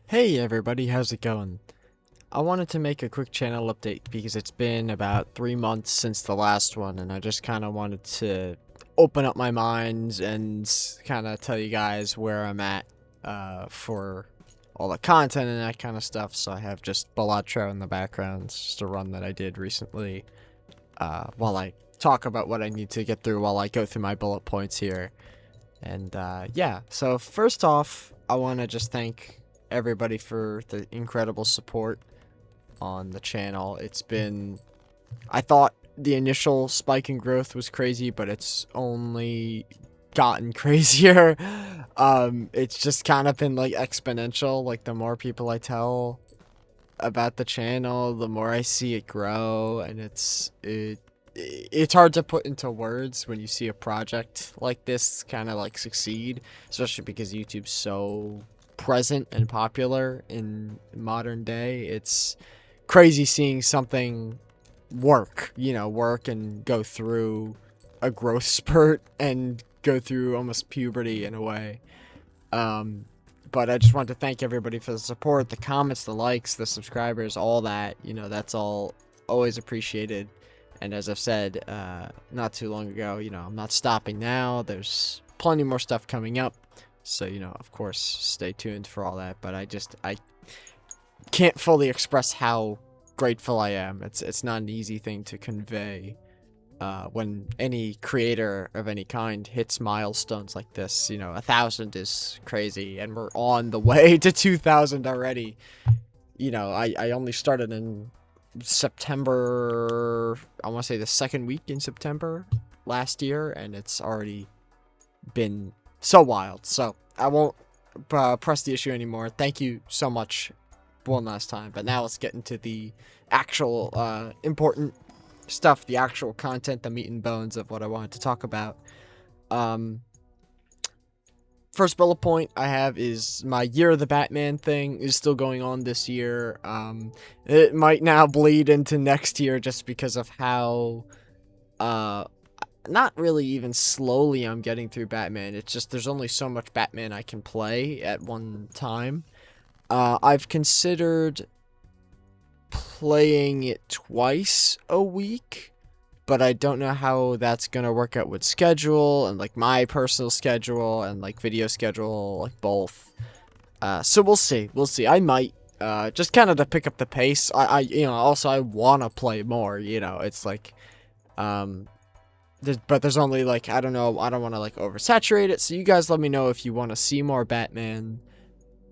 Hey everybody, how's it going? I wanted to make a quick channel update because it's been about 3 months since the last one, and I just kind of wanted to open up my mind and kind of tell you guys where I'm at for all the content and that kind of stuff. So I have just Balatro in the background. It's just a run that I did recently while I talk about what I need to get through while I go through my bullet points here. And yeah, so first off, I want to just thank everybody for the incredible support on the channel. It's been, I thought the initial spike in growth was crazy, but it's only gotten crazier. It's just kind of been like exponential. Like the more people I tell about the channel, the more I see it grow, and it's hard to put into words when you see a project like this kind of like succeed, especially because YouTube's so present and popular in modern day. It's crazy seeing something work and go through a growth spurt and go through almost puberty in a way. But I just want to thank everybody for the support, the comments, the likes, the subscribers, all that. That's all always appreciated. And as I've said not too long ago, I'm not stopping now. There's plenty more stuff coming up. So, of course, stay tuned for all that. But I can't fully express how grateful I am. It's not an easy thing to convey when any creator of any kind hits milestones like this. 1,000 is crazy, and we're on the way to 2,000 already. I only started in September, I want to say the second week in September last year, and it's already been so wild. So I won't press the issue anymore. Thank you so much one last time, but now let's get into the actual important stuff, the actual content, the meat and bones of what I wanted to talk about. First bullet point I have is my Year of the Batman thing is still going on this year. It might now bleed into next year just because of how not really even slowly I'm getting through Batman. It's just there's only so much Batman I can play at one time. I've considered playing it twice a week, but I don't know how that's gonna work out with schedule and like my personal schedule and like video schedule, like both. So we'll see. I might just kind of to pick up the pace. Also I want to play more. It's like but there's only like, I don't know, I don't want to like oversaturate it. So you guys let me know if you want to see more Batman.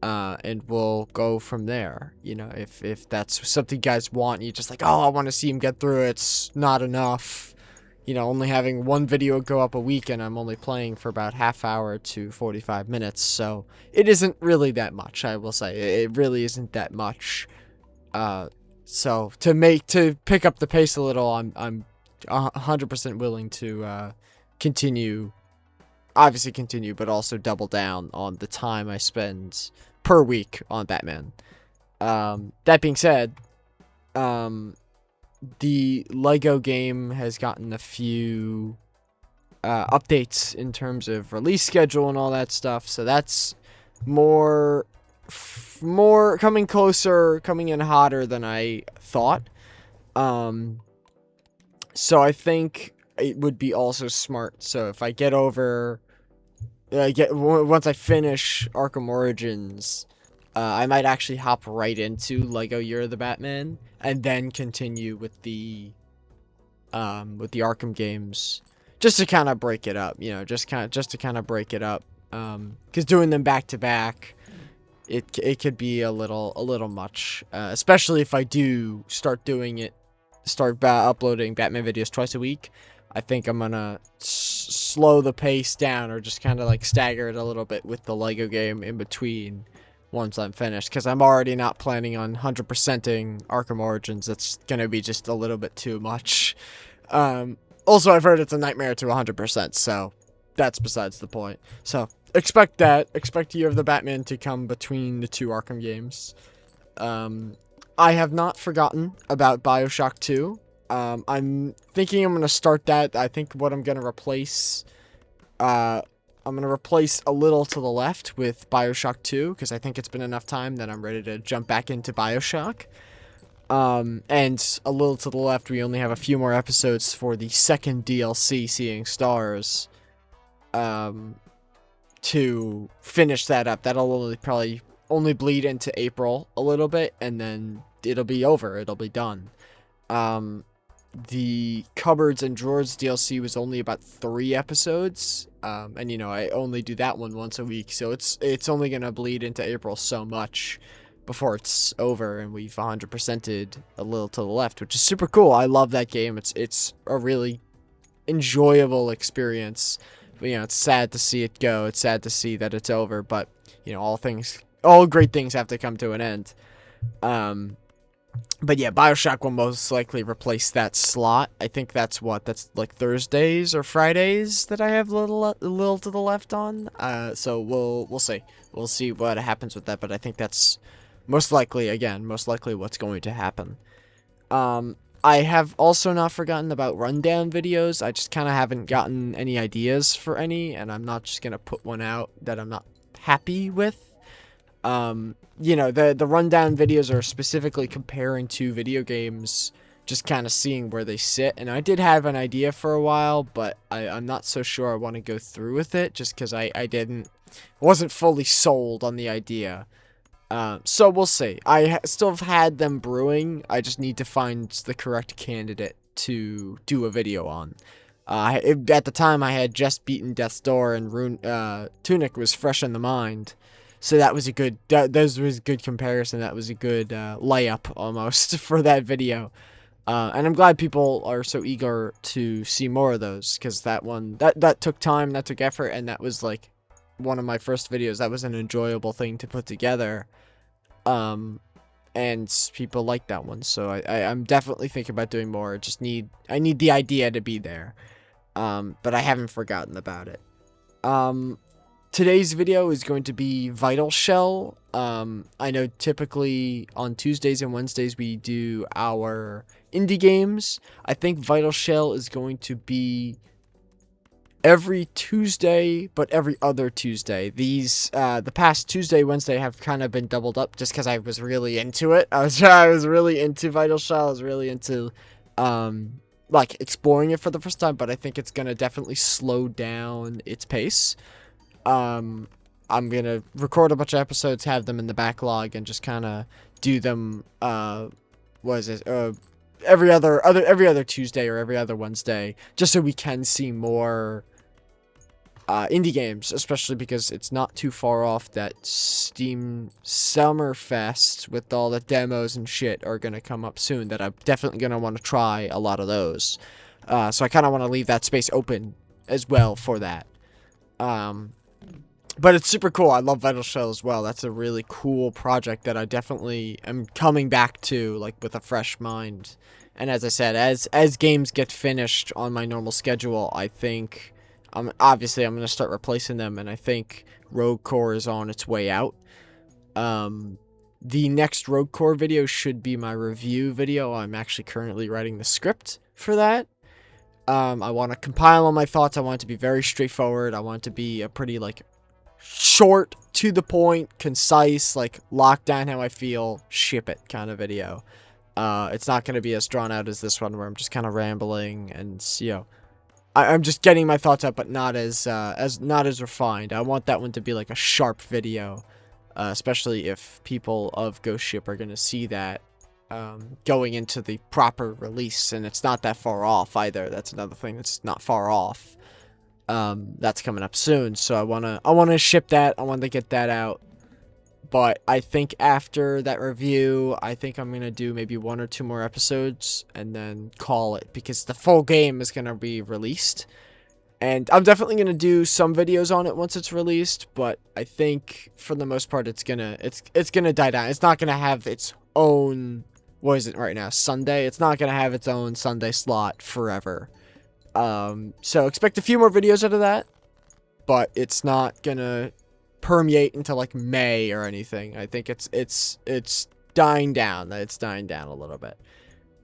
And we'll go from there. If that's something you guys want, you just like, oh, I want to see him get through it. It's not enough. Only having one video go up a week, and I'm only playing for about half hour to 45 minutes. So it isn't really that much, I will say. It really isn't that much. So to pick up the pace a little, I'm 100% willing to continue, but also double down on the time I spend per week on Batman. That being said, the Lego game has gotten a few updates in terms of release schedule and all that stuff, so that's more coming closer, coming in hotter than I thought. So I think it would be also smart. So if I get over, once I finish Arkham Origins, I might actually hop right into Lego Year of the Batman and then continue with the Arkham games, just to kind of break it up. Just to kind of break it up. Because doing them back to back, it could be a little much, especially if I do start uploading Batman videos twice a week. I think I'm gonna slow the pace down, or just kind of like stagger it a little bit with the Lego game in between once I'm finished, because I'm already not planning on 100%ing Arkham Origins. It's gonna be just a little bit too much. Also, I've heard it's a nightmare to 100%, so that's besides the point. So expect that. Expect Year of the Batman to come between the two Arkham games. I have not forgotten about BioShock 2. I'm thinking I'm going to start that. I think what I'm going to replace I'm gonna replace A Little to the Left with BioShock 2, because I think it's been enough time that I'm ready to jump back into BioShock. And A Little to the Left, we only have a few more episodes for the second DLC, Seeing Stars, to finish that up. That'll probably only bleed into April a little bit, and then it'll be over. It'll be done. The Cupboards and Drawers DLC was only about 3 episodes, and you know, I only do that one once a week, so it's only gonna bleed into April so much before it's over, and we've 100%ed A Little to the Left, which is super cool. I love that game. It's a really enjoyable experience. But, you know, it's sad to see it go. It's sad to see that it's over, but you know, all great things have to come to an end. But yeah, BioShock will most likely replace that slot. I think that's like Thursdays or Fridays that I have a little to the left on. So we'll see. We'll see what happens with that, but I think that's most likely what's going to happen. I have also not forgotten about rundown videos. I just kind of haven't gotten any ideas for any, and I'm not just going to put one out that I'm not happy with. You know, the rundown videos are specifically comparing 2 video games, just kind of seeing where they sit. And I did have an idea for a while, but I'm not so sure I want to go through with it, just because I wasn't fully sold on the idea. So we'll see. I still have had them brewing. I just need to find the correct candidate to do a video on. At the time, I had just beaten Death's Door, and Tunic was fresh in the mind. So that was a good, that was a good comparison. That was a good layup almost for that video. And I'm glad people are so eager to see more of those, because that one, that took time, that took effort, and that was like one of my first videos. That was an enjoyable thing to put together. And people like that one, so I'm definitely thinking about doing more. I need the idea to be there. But I haven't forgotten about it. Today's video is going to be Vital Shell. I know typically on Tuesdays and Wednesdays we do our indie games. I think Vital Shell is going to be every Tuesday, but every other Tuesday. These, the past Tuesday, Wednesday have kind of been doubled up just because I was really into it. I was really into Vital Shell. I was really into, like, exploring it for the first time, but I think it's going to definitely slow down its pace. I'm going to record a bunch of episodes, have them in the backlog, and just kind of do them, every other Tuesday or every other Wednesday, just so we can see more indie games, especially because it's not too far off that Steam Summerfest with all the demos and shit are going to come up soon, that I'm definitely going to want to try a lot of those. So I kind of want to leave that space open as well for that. But it's super cool. I love Vital Shell as well. That's a really cool project that I definitely am coming back to, like, with a fresh mind. And as I said, as games get finished on my normal schedule, I think obviously I'm going to start replacing them, and I think Rogue Core is on its way out. The next Rogue Core video should be my review video. I'm actually currently writing the script for that. I want to compile all my thoughts. I want it to be very straightforward. I want it to be a pretty, like, short, to the point, concise, like, lock down how I feel, ship it kind of video. It's not going to be as drawn out as this one, where I'm just kind of rambling and, you know, I'm just getting my thoughts out, but not as refined. I want that one to be like a sharp video, especially if people of Ghost Ship are going to see that going into the proper release, and it's not that far off either. That's another thing that's not far off. That's coming up soon, so I wanna ship that. I want to get that out. But I think after that review, I think I'm gonna do maybe 1 or 2 more episodes and then call it, because the full game is gonna be released. And I'm definitely gonna do some videos on it once it's released, but I think for the most part it's gonna die down. It's not gonna have its own, what is it right now, Sunday? It's not gonna have its own Sunday slot forever. So expect a few more videos out of that, but it's not gonna permeate into like May or anything. I think it's dying down. It's dying down a little bit.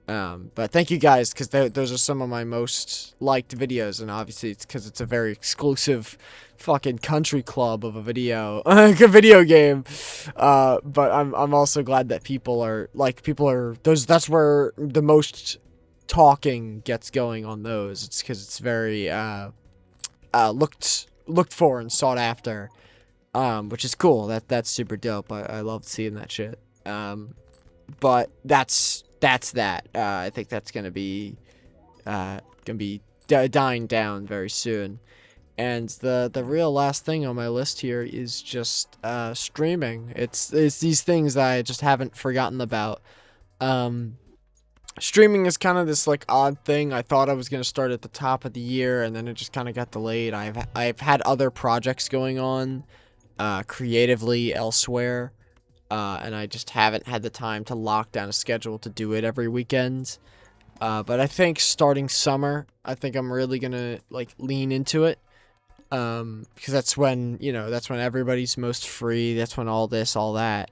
But thank you guys, because those are some of my most liked videos, and obviously it's because it's a very exclusive fucking country club of a video, a video game. But I'm also glad that people are those. That's where the most talking gets going on those. It's because it's very looked for and sought after, which is cool. That's super dope. I love seeing that shit. But that's that. I think that's gonna be dying down very soon. And the real last thing on my list here is just streaming. It's these things that I just haven't forgotten about. Streaming is kind of this like odd thing. I thought I was gonna start at the top of the year, and then it just kind of got delayed. I've had other projects going on creatively elsewhere. And I just haven't had the time to lock down a schedule to do it every weekend. But I think starting summer, I think I'm really gonna like lean into it. Because that's when, that's when everybody's most free. That's when all this, all that.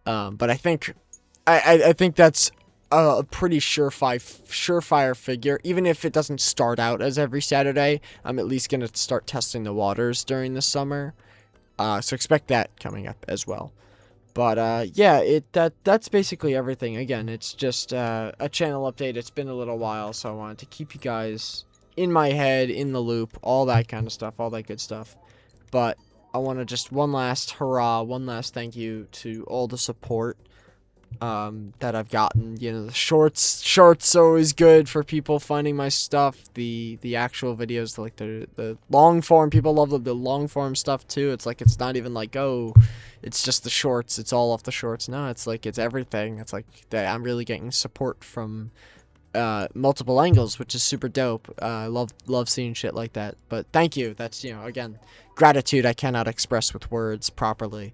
But I think, I think that's a pretty surefire figure. Even if it doesn't start out as every Saturday, I'm at least gonna start testing the waters during the summer. So expect that coming up as well. But, yeah, that's basically everything. Again, it's just, a channel update. It's been a little while, so I wanted to keep you guys in my head, in the loop, all that kind of stuff, all that good stuff. But I want to just one last hurrah, one last thank you to all the support, that I've gotten. The shorts always good for people finding my stuff. The actual videos, like the long form, people love the long form stuff too. It's like, it's not even like, oh, it's just the shorts, it's all off the shorts. No, it's like, it's everything. It's like I'm really getting support from multiple angles, which is super dope. I love seeing shit like that. But thank you. That's, again, gratitude I cannot express with words properly.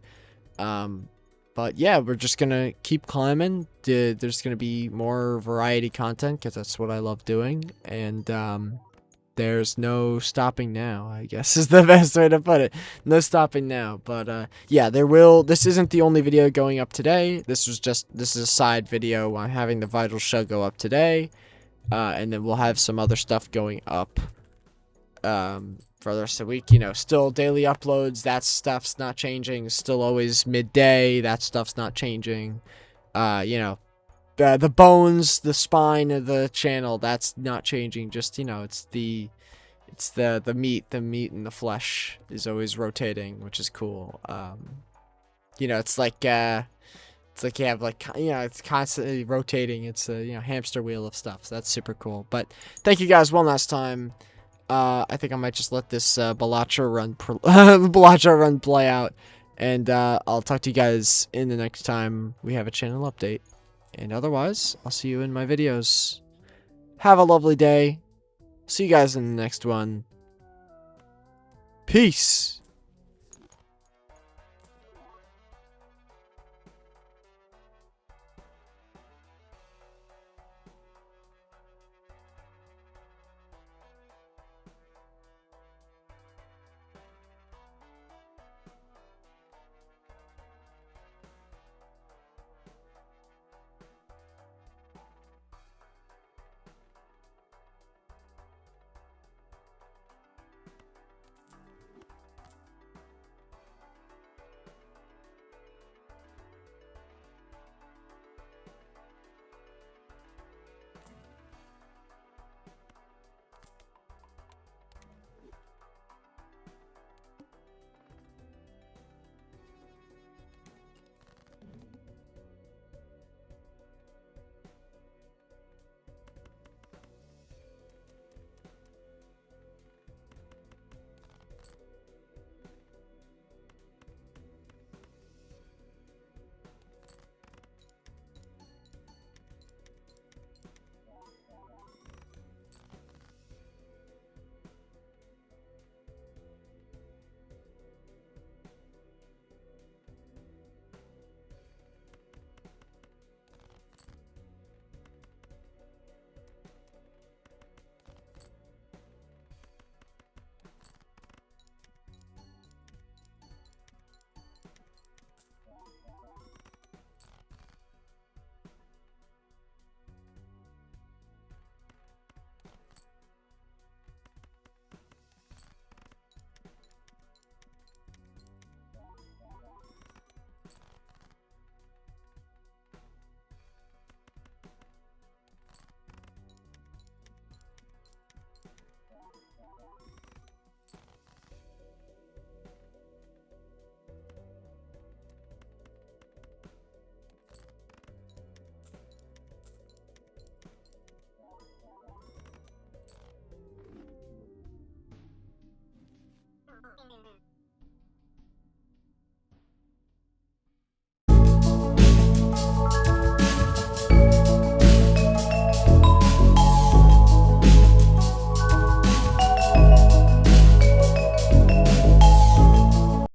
But yeah, we're just gonna keep climbing. There's gonna be more variety content, because that's what I love doing. And there's no stopping now, I guess, is the best way to put it. No stopping now. But yeah, this isn't the only video going up today. This is a side video. I'm having the Vital Show go up today. And then we'll have some other stuff going up for the rest of the week. Still daily uploads. That stuff's not changing. Still always midday. That stuff's not changing. The bones, the spine of the channel, that's not changing. Just, it's the meat and the flesh is always rotating, which is cool. It's like you have it's constantly rotating. It's a hamster wheel of stuff. So that's super cool. But thank you guys one last time. I think I might just let this Balacha run play out, and I'll talk to you guys in the next time we have a channel update. And otherwise, I'll see you in my videos. Have a lovely day. See you guys in the next one. Peace.